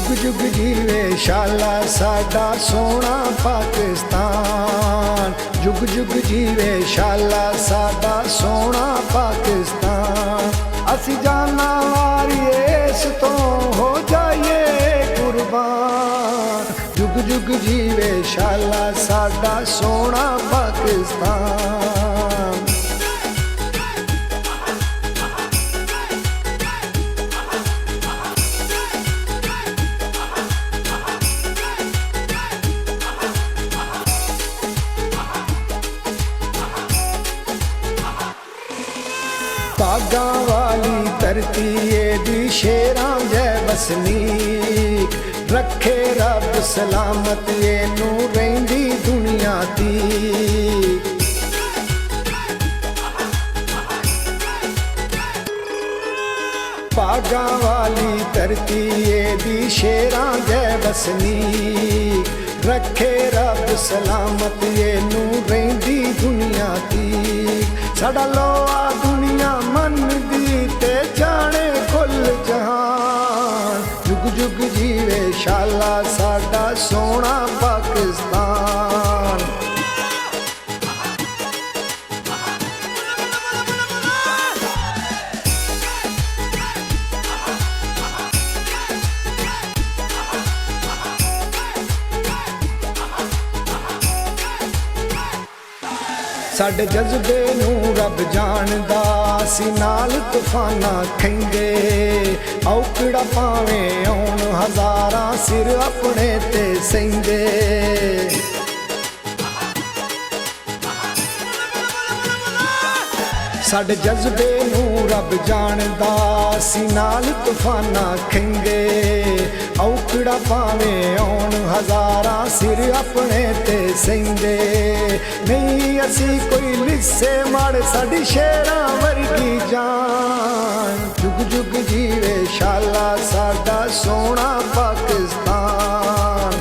जुग जुग जीवे शाला साडा सोना पाकिस्तान। जुग जुग जीवे शाला साडा सोना पाकिस्तान। असी जाना वारिए इस तो हो जाइए कुर्बान। जुग जुग जीवे शाला साडा सोना पाकिस्तान। बागा वाली धरती दी शेरां जै वसनीक। रखे रब सलामत नू रहिंदी दुनिया दी। बागा वाली धरती दी शेरां जै वसनीक। रखे रब सलामत नू रहिंदी दुनिया दी। साडा लोआ दुनिया मन दी ते जाने कुल जहान। जुग जुग जीवे शाला साडा सोना पाकिस्तान। साडे जज्बे नू रब जानदा सी नाल तूफाना खैंदे। औकड़ा पावे आउण हज़ारां सिर अपने ते सहिंदे। साडे जज्बे नू रब जानदा सी नाल तूफाना खैंदे। औकड़ा पावे आउण हज़ारां सिर अपने ते सहिंदे। नहीं असी कोई लिस्से माड़ साडी शेरां वर्गी जान। जुग जुग जीवे शाला साडा सोना पाकिस्तान।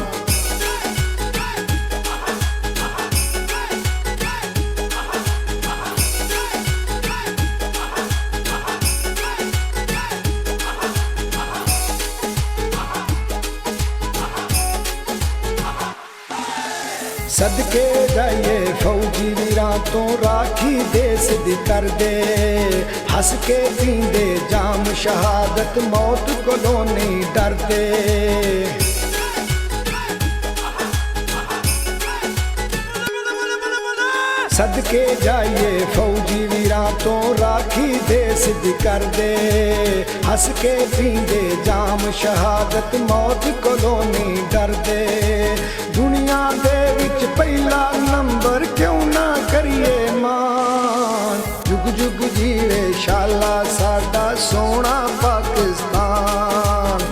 सदके जाइए फौजी वीरां तो राखी देश दी कर दे। हस के पींदे जाम शहादत मौत कोलों नहीं डरदे। सदके जाइए फौजी वीरां तो राखी देश दी कर दे। हस के पींदे जाम शहादत मौत कोलों नहीं डरदे। दुनिया दे विच पहला नंबर क्यों ना करिए मान। जुग जुग जीवे शाला साडा सोना पाकिस्तान।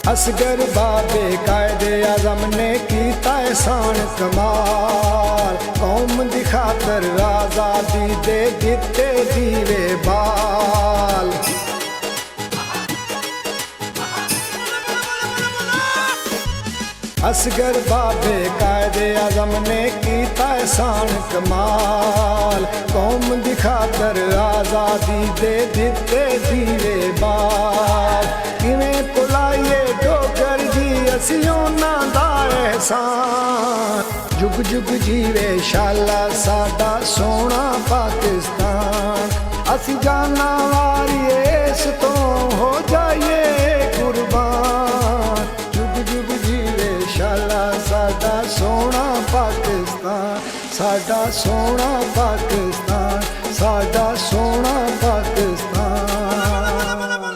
असगर बाबे कायदे आज़म ने कीता एहसान कमाल। कौम दी खातर आज़ादी दे दिते दीवे बाल। असगर बाबे कायदे आज़म ने कीता एहसान कमाल। कौम दी खातर आज़ादी दे दिते दीवे बाल। किवें भुलाइए डोगर जी असी उन्हां दा एहसान। जुग जुग जीवे शाला साडा सोना पाकिस्तान। असी जाना वारिए इस तो हो जाइए कुर्बान। जुग जुग जीवे शाला साडा सोना पाकिस्तान। साडा सोना पाकिस्तान। साडा सोना पाकिस्तान।